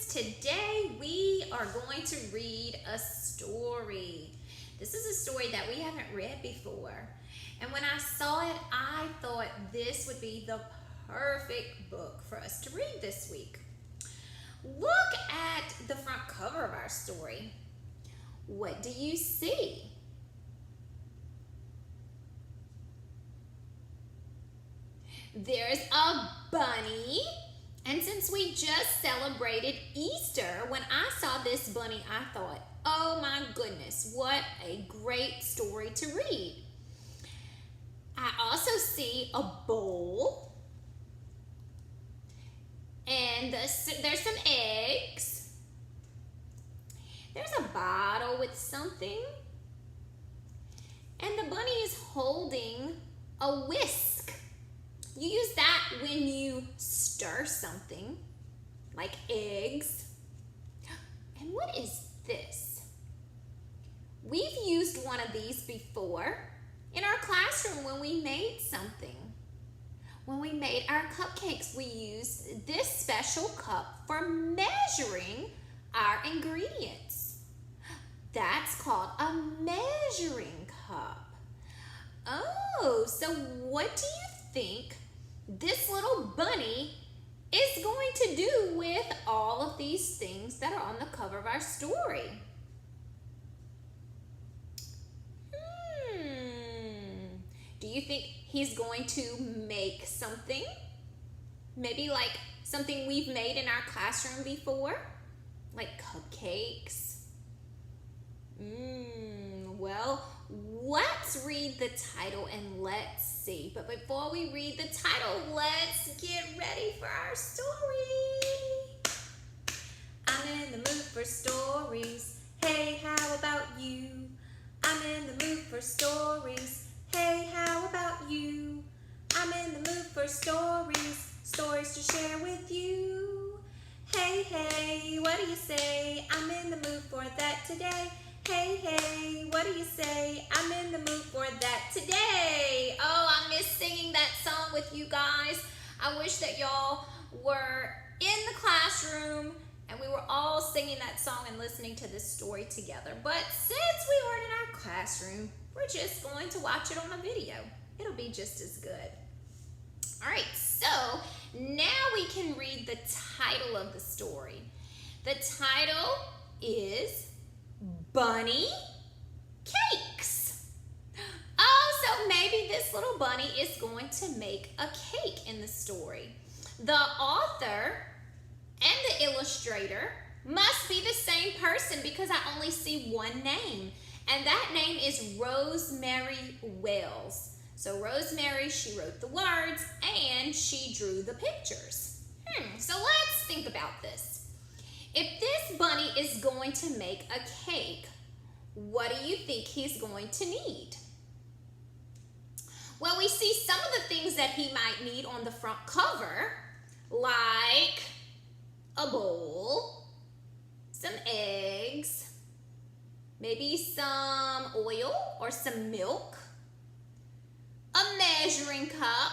friends. Today we are going to read a story. This is a story that we haven't read before. And when I saw it, I thought this would be the perfect book for us to read this week. Look at the front cover of our story. What do you see? There's a bunny. And since we just celebrated Easter, when I saw this bunny, I thought, oh my goodness, what a great story to read. I also see a bowl. And there's some eggs. There's a bottle with something. And the bunny is holding a whisk. You use that when you stir something, like eggs. And what is this? We've used one of these before in our classroom when we made something. When we made our cupcakes, we used this special cup for measuring our ingredients. That's called a measuring cup. Oh, so what do you think this little bunny is going to do with all of these things that are on the cover of our story? Do you think he's going to make something? Maybe like something we've made in our classroom before? Like cupcakes? Well, let's read the title and let's see. But before we read the title, let's get ready for our story. I'm in the mood for stories. Hey, how about you? I'm in the mood for stories. Hey, how about you? I'm in the mood for stories. Stories to share with you. Hey, hey, what do you say? I'm in the mood for that today. Hey, hey, what do you say? I'm in the mood for that today. Oh, I miss singing that song with you guys. I wish that y'all were in the classroom and we were all singing that song and listening to this story together. But since we weren't in our classroom, we're just going to watch it on a video. It'll be just as good. All right, so now we can read the title of the story. The title is Bunny Cakes. Oh, so maybe this little bunny is going to make a cake in the story. The author and the illustrator must be the same person because I only see one name, and that name is Rosemary Wells. So Rosemary, she wrote the words and she drew the pictures. So let's think about this. If this bunny is going to make a cake, what do you think he's going to need? Well, we see some of the things that he might need on the front cover, like a bowl, some eggs, maybe some oil or some milk, a measuring cup,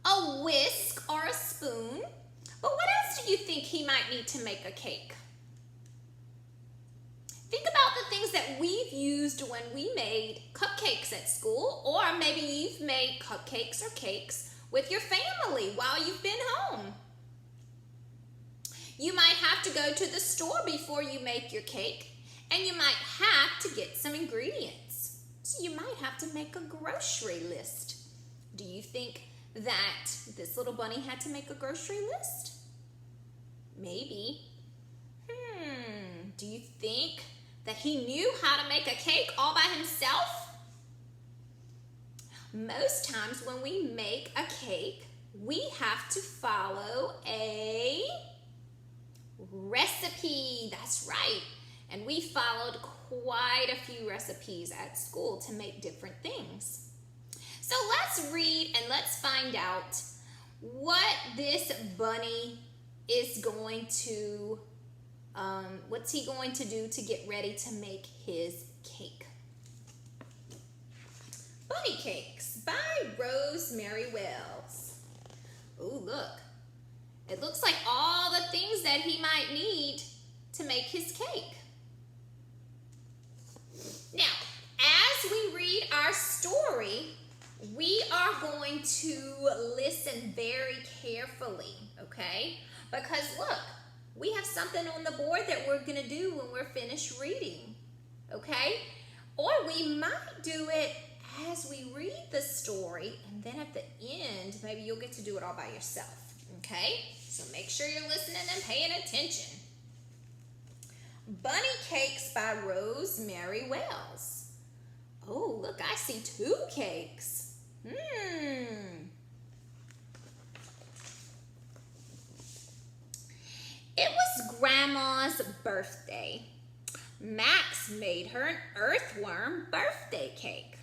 a whisk or a spoon. But what else do you think he might need to make a cake? Think about the things that we've used when we made cupcakes at school, or maybe you've made cupcakes or cakes with your family while you've been home. You might have to go to the store before you make your cake, and you might have to get some ingredients. So you might have to make a grocery list. Do you think that this little bunny had to make a grocery list? Maybe. Do you think that he knew how to make a cake all by himself? Most times when we make a cake, we have to follow a recipe. That's right. And we followed quite a few recipes at school to make different things. So let's read and let's find out what this bunny is going to, what's he going to do to get ready to make his cake. Bunny Cakes by Rosemary Wells. Oh, look. It looks like all the things that he might need to make his cake. Now, as we read our story, we are going to listen very carefully, okay? Because look, we have something on the board that we're going to do when we're finished reading, okay? Or we might do it as we read the story, and then at the end, maybe you'll get to do it all by yourself, okay? So make sure you're listening and paying attention. Bunny Cakes by Rosemary Wells. Oh, look, I see 2 cakes. It was Grandma's birthday. Max made her an earthworm birthday cake.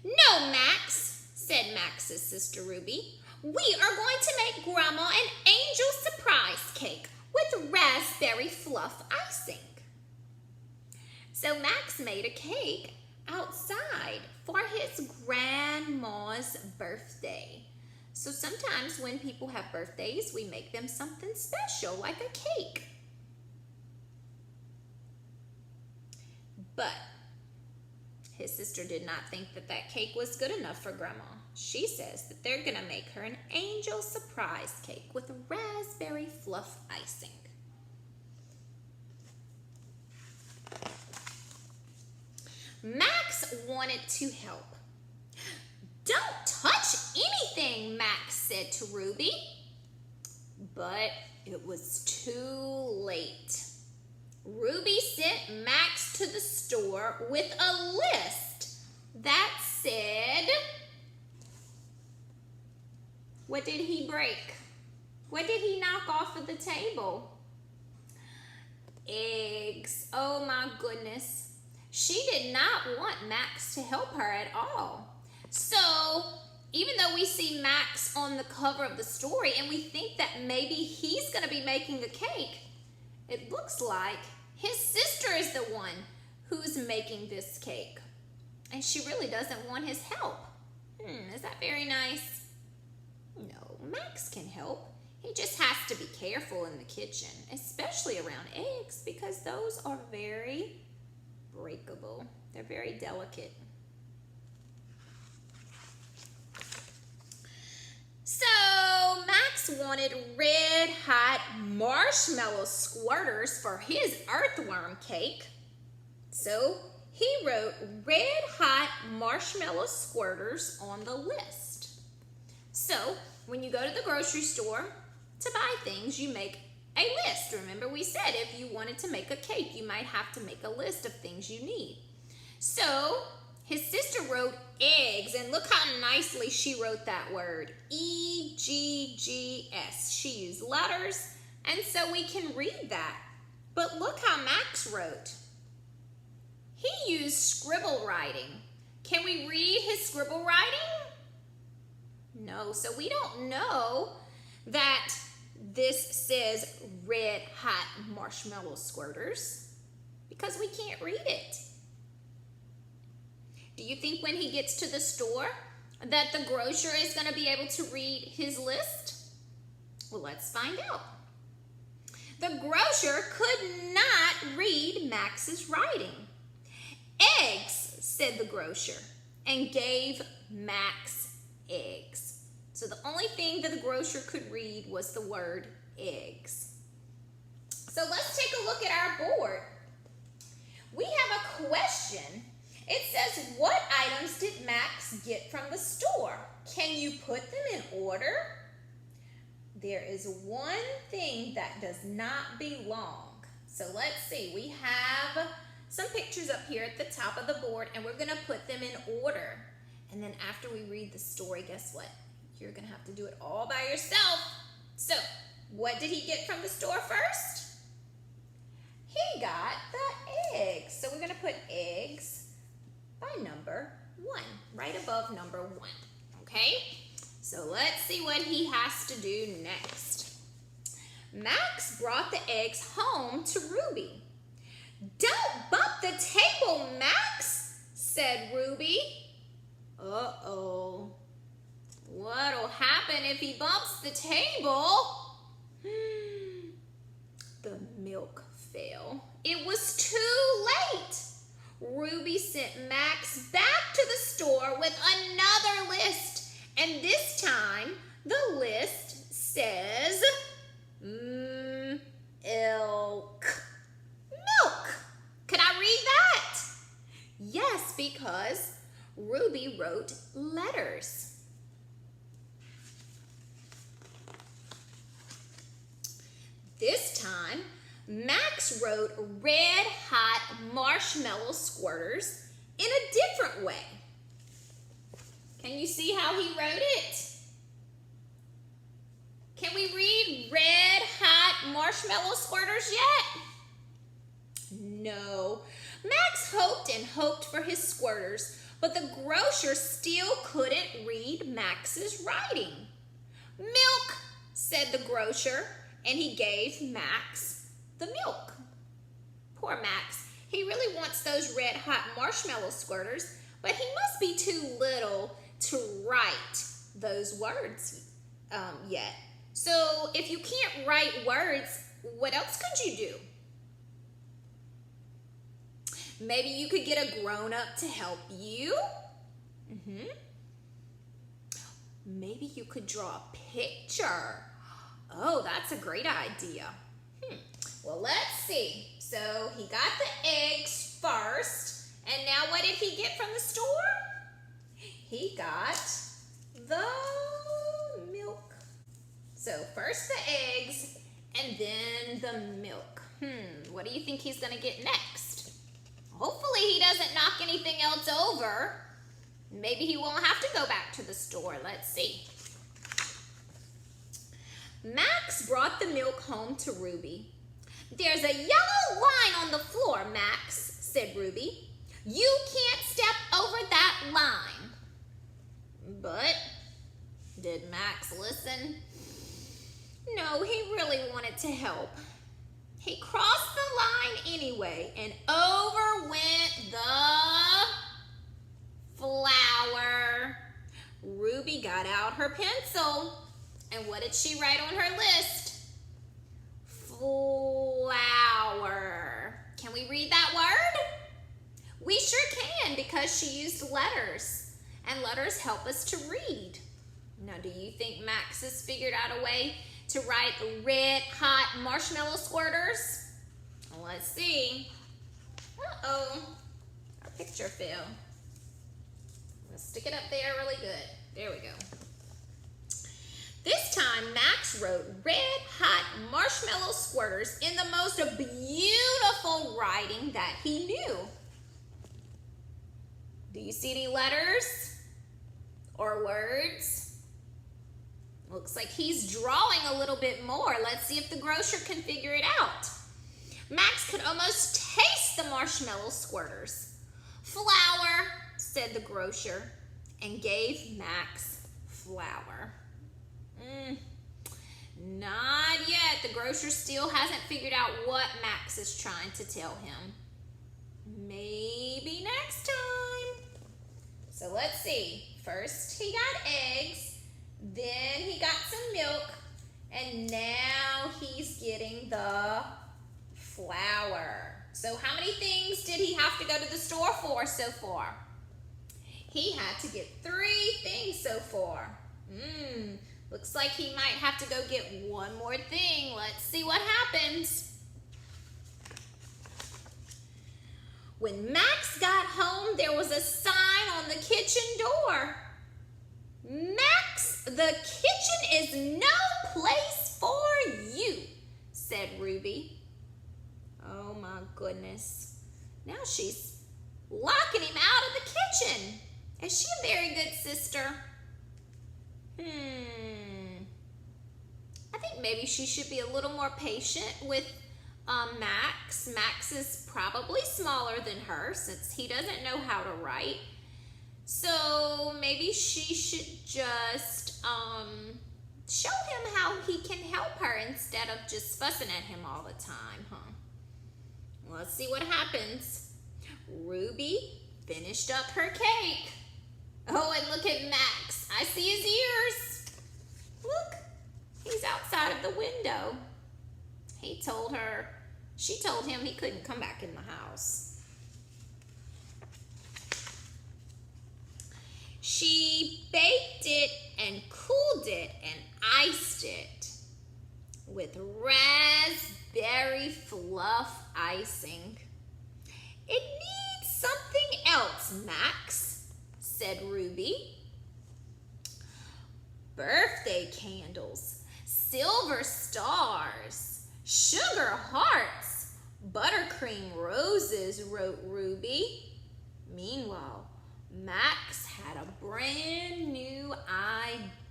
No, Max, said Max's sister Ruby. We are going to make Grandma an angel surprise cake with raspberry fluff icing. So Max made a cake outside for his grandma's birthday. So sometimes when people have birthdays, we make them something special like a cake. But his sister did not think that that cake was good enough for Grandma. She says that they're going to make her an angel surprise cake with raspberry fluff icing. Max wanted to help. Don't touch anything, Max said to Ruby. But it was too late. Ruby sent Max to the store with a list that said, what did he break? What did he knock off of the table? Eggs. Oh my goodness. She did not want Max to help her at all. So even though we see Max on the cover of the story and we think that maybe he's going to be making a cake, it looks like his sister is the one who's making this cake. And she really doesn't want his help. Is that very nice? No, Max can help. He just has to be careful in the kitchen, especially around eggs, because those are very breakable. They're very delicate. So Max wanted red hot marshmallow squirters for his earthworm cake. So he wrote red hot marshmallow squirters on the list. So when you go to the grocery store to buy things, you make a list. Remember, we said if you wanted to make a cake, you might have to make a list of things you need. So his sister wrote eggs, and look how nicely she wrote that word, E-G-G-S. She used letters, and so we can read that. But look how Max wrote. He used scribble writing. Can we read his scribble writing? No, so we don't know that this says red hot marshmallow squirters because we can't read it. Do you think when he gets to the store that the grocer is going to be able to read his list? Well, let's find out. The grocer could not read Max's writing. Eggs, said the grocer, and gave Max eggs. So the only thing that the grocer could read was the word eggs. So let's take a look at our board. We have a question. It says, what items did Max get from the store? Can you put them in order? There is one thing that does not belong. So let's see. We have some pictures up here at the top of the board, and we're going to put them in order. And then after we read the story, guess what? You're going to have to do it all by yourself. So what did he get from the store first? He got the eggs. So we're going to put eggs by number 1, right above number 1, okay? So let's see what he has to do next. Max brought the eggs home to Ruby. Don't bump the table, Max, said Ruby. Uh-oh. What'll happen if he bumps the table? milk fail. It was too late. Ruby sent Max back to the store with another list. And this time, the list says, milk. Milk. Could I read that? Yes, because Ruby wrote letters. This time, Max wrote red hot marshmallow squirters in a different way. Can you see how he wrote it? Can we read red hot marshmallow squirters yet? No. Max hoped and hoped for his squirters, but the grocer still couldn't read Max's writing. Milk, said the grocer, and he gave Max the milk. Poor Max. He really wants those red hot marshmallow squirters, but he must be too little to write those words yet. So if you can't write words, what else could you do? Maybe you could get a grown-up to help you. Maybe you could draw a picture. Oh, that's a great idea. Well, let's see. So he got the eggs first. And now what did he get from the store? He got the milk. So first the eggs and then the milk. What do you think he's going to get next? Hopefully he doesn't knock anything else over. Maybe he won't have to go back to the store. Let's see. Max brought the milk home to Ruby. There's a yellow line on the floor, Max, said Ruby. You can't step over that line. But did Max listen? No, he really wanted to help. He crossed the line anyway, and over went the flower. Ruby got out her pencil, and what did she write on her list? Flower. Can we read that word? We sure can, because she used letters, and letters help us to read. Now, do you think Max has figured out a way to write red hot marshmallow squirters? Let's see. Uh-oh, our picture fell. Let's stick it up there really good. There we go. This time, Max wrote red hot marshmallow squirters in the most beautiful writing that he knew. Do you see any letters or words? Looks like he's drawing a little bit more. Let's see if the grocer can figure it out. Max could almost taste the marshmallow squirters. Flour, said the grocer, and gave Max flour. Not yet. The grocer still hasn't figured out what Max is trying to tell him. Maybe next time. So let's see. First he got eggs, then he got some milk, and now he's getting the flour. So how many things did he have to go to the store for so far? He had to get 3 things so far. Looks like he might have to go get one more thing. Let's see what happens. When Max got home, there was a sign on the kitchen door. Max, the kitchen is no place for you, said Ruby. Oh my goodness. Now she's locking him out of the kitchen. Is she a very good sister? I think maybe she should be a little more patient with Max. Max is probably smaller than her since he doesn't know how to write. So maybe she should just show him how he can help her instead of just fussing at him all the time, huh? Let's see what happens. Ruby finished up her cake. Oh, and look at Max. I see his ears. Look, he's outside of the window. He told her, She told him he couldn't come back in the house. She baked it and cooled it and iced it with raspberry fluff icing. It needs something else, Max, said Ruby. Birthday candles, silver stars, sugar hearts, buttercream roses, wrote Ruby. Meanwhile, Max had a brand new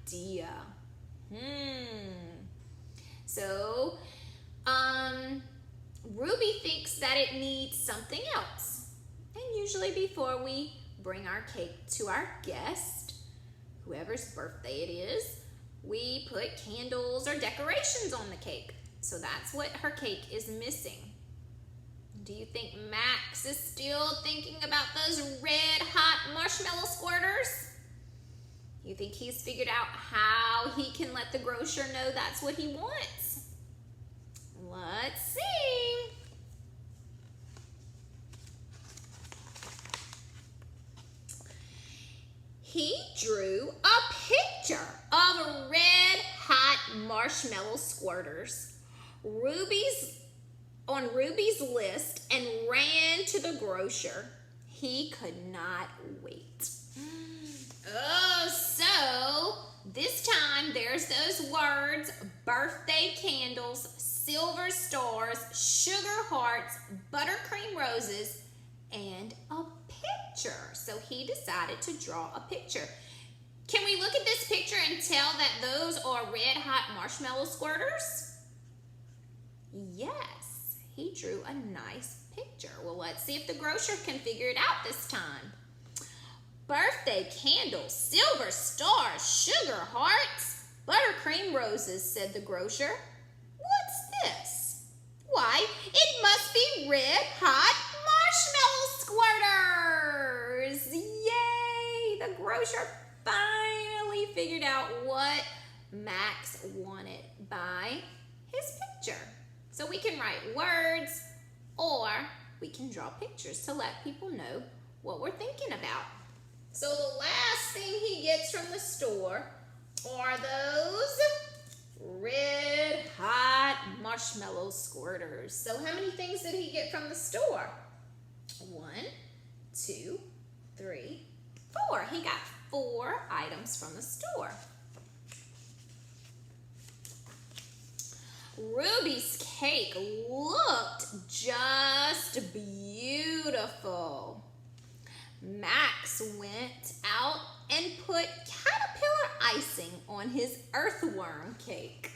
idea. So, Ruby thinks that it needs something else. And usually before we bring our cake to our guest, whoever's birthday it is, we put candles or decorations on the cake. So that's what her cake is missing. Do you think Max is still thinking about those red hot marshmallow squirters? You think he's figured out how he can let the grocer know that's what he wants? Let's see. He drew a picture of red hot marshmallow squirters on Ruby's list and ran to the grocer. He could not wait. Oh, so this time there's those words: birthday candles, silver stars, sugar hearts, buttercream roses, and a picture. So he decided to draw a picture. Can we look at this picture and tell that those are red hot marshmallow squirters? Yes, he drew a nice picture. Well, let's see if the grocer can figure it out this time. Birthday candles, silver stars, sugar hearts, buttercream roses, said the grocer. What's this? Why, it must be red hot marshmallow squirters! Yay! The grocer finally figured out what Max wanted by his picture. So we can write words or we can draw pictures to let people know what we're thinking about. So the last thing he gets from the store are those red hot marshmallow squirters. So how many things did he get from the store? 1, 2, 3, 4. He got 4 items from the store. Ruby's cake looked just beautiful. Max went out and put caterpillar icing on his earthworm cake.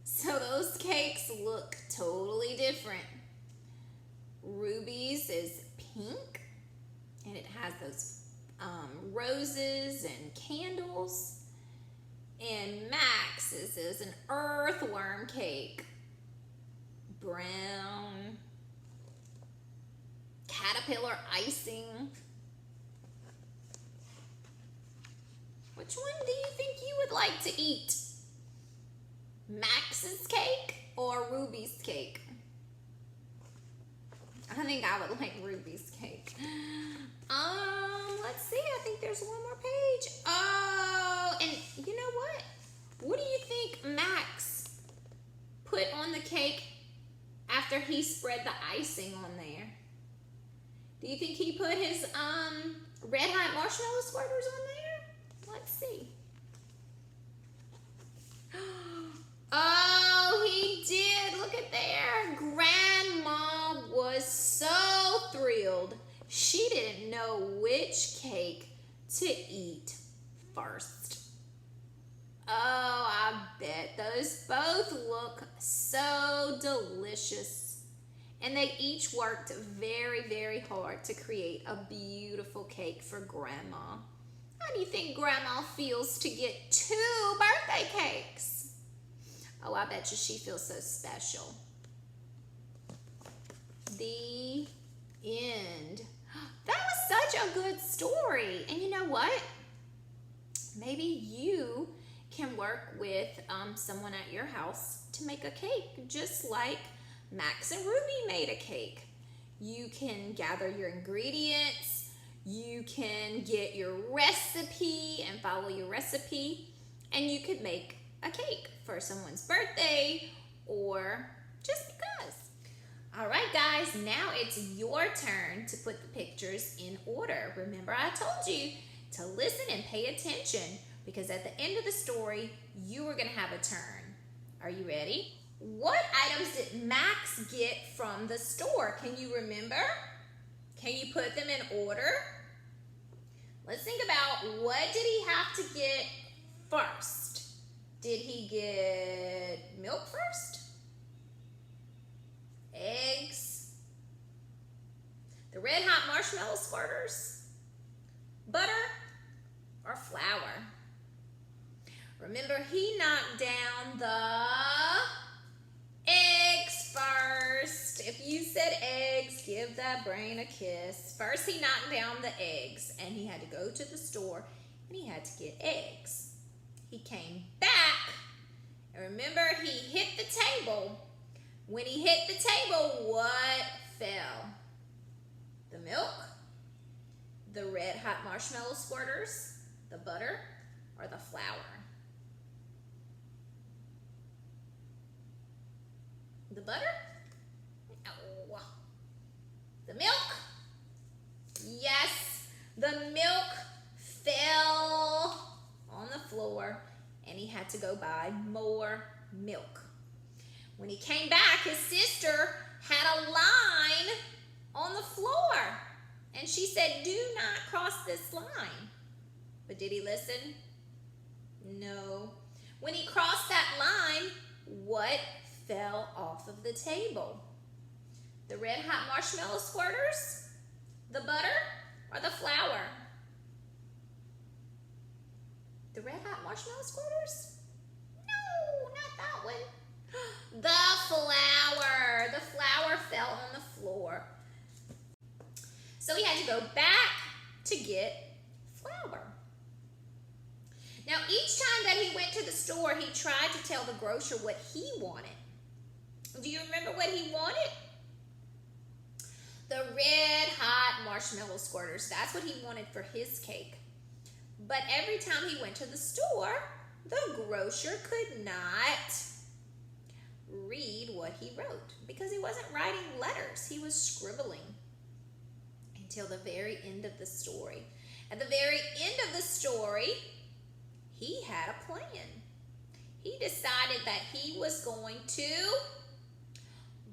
So those cakes look totally different. Ruby's is pink and it has those roses and candles. And Max's is an earthworm cake. Brown, caterpillar icing. Which one do you think you would like to eat? Max's cake or Ruby's cake? I think I would like Ruby's cake. Let's see, I think there's one more page. Oh, and you know what? What do you think Max put on the cake after he spread the icing on there? Do you think he put his red hot marshmallow squirters on there? Let's see. Oh, he did. Look at there. Grandma was so thrilled. She didn't know which cake to eat first. Oh, I bet those both look so delicious. And they each worked very, very hard to create a beautiful cake for Grandma. How do you think Grandma feels to get 2 birthday cakes? Oh, I bet you she feels so special. The end. That was such a good story. And you know what? Maybe you can work with someone at your house to make a cake just like Max and Ruby made a cake. You can gather your ingredients. You can get your recipe and follow your recipe, and you could make a cake for someone's birthday or just because. All right, guys, now it's your turn to put the pictures in order. Remember, I told you to listen and pay attention because at the end of the story, you are going to have a turn. Are you ready? What items did Max get from the store? Can you remember? Can you put them in order? Let's think about, what did he have to get first? Did he get milk first? Eggs? The red hot marshmallow squirters? Butter or flour? Remember, he knocked down the eggs first. If you said eggs, give that brain a kiss. First, he knocked down the eggs, and he had to go to the store, and he had to get eggs. He came back, and remember, he hit the table. When he hit the table, what fell? The milk, the red hot marshmallow squirters, the butter, or the flour? The butter? No. The milk? Yes, the milk fell on the floor, and he had to go buy more milk. When he came back, his sister had a line on the floor, and she said, "Do not cross this line." But did he listen? No. When he crossed that line, what fell off of the table? The red hot marshmallow squirters, the butter, or the flour? The red hot marshmallow squirters? No, not that one. The flour. The flour fell on the floor. So he had to go back to get flour. Now, each time that he went to the store, he tried to tell the grocer what he wanted. Do you remember what he wanted? The red hot marshmallow squirters. That's what he wanted for his cake. But every time he went to the store, the grocer could not read what he wrote because he wasn't writing letters. He was scribbling until the very end of the story. At the very end of the story, he had a plan. He decided that he was going to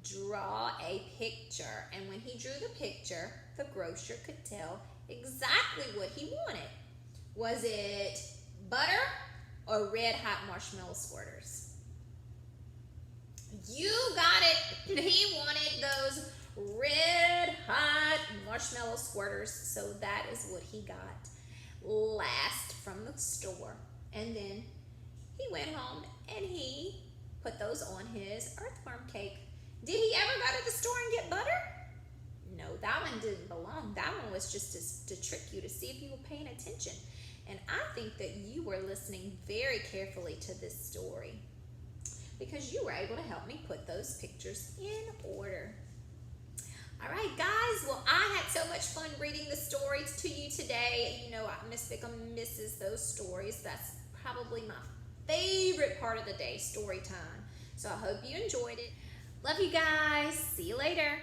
draw a picture, and when he drew the picture, the grocer could tell exactly what he wanted. Was it butter or red hot marshmallow squirters? You got it. He wanted those red hot marshmallow squirters, so that is what he got last from the store. And then he went home and he put those on his earthworm cake. Did he ever go to the store and get butter? No, that one didn't belong. That one was just to trick you, to see if you were paying attention. And I think that you were listening very carefully to this story because you were able to help me put those pictures in order. All right, guys. Well, I had so much fun reading the stories to you today. You know, Miss Bickham misses those stories. That's probably my favorite part of the day, story time. So I hope you enjoyed it. Love you guys. See you later.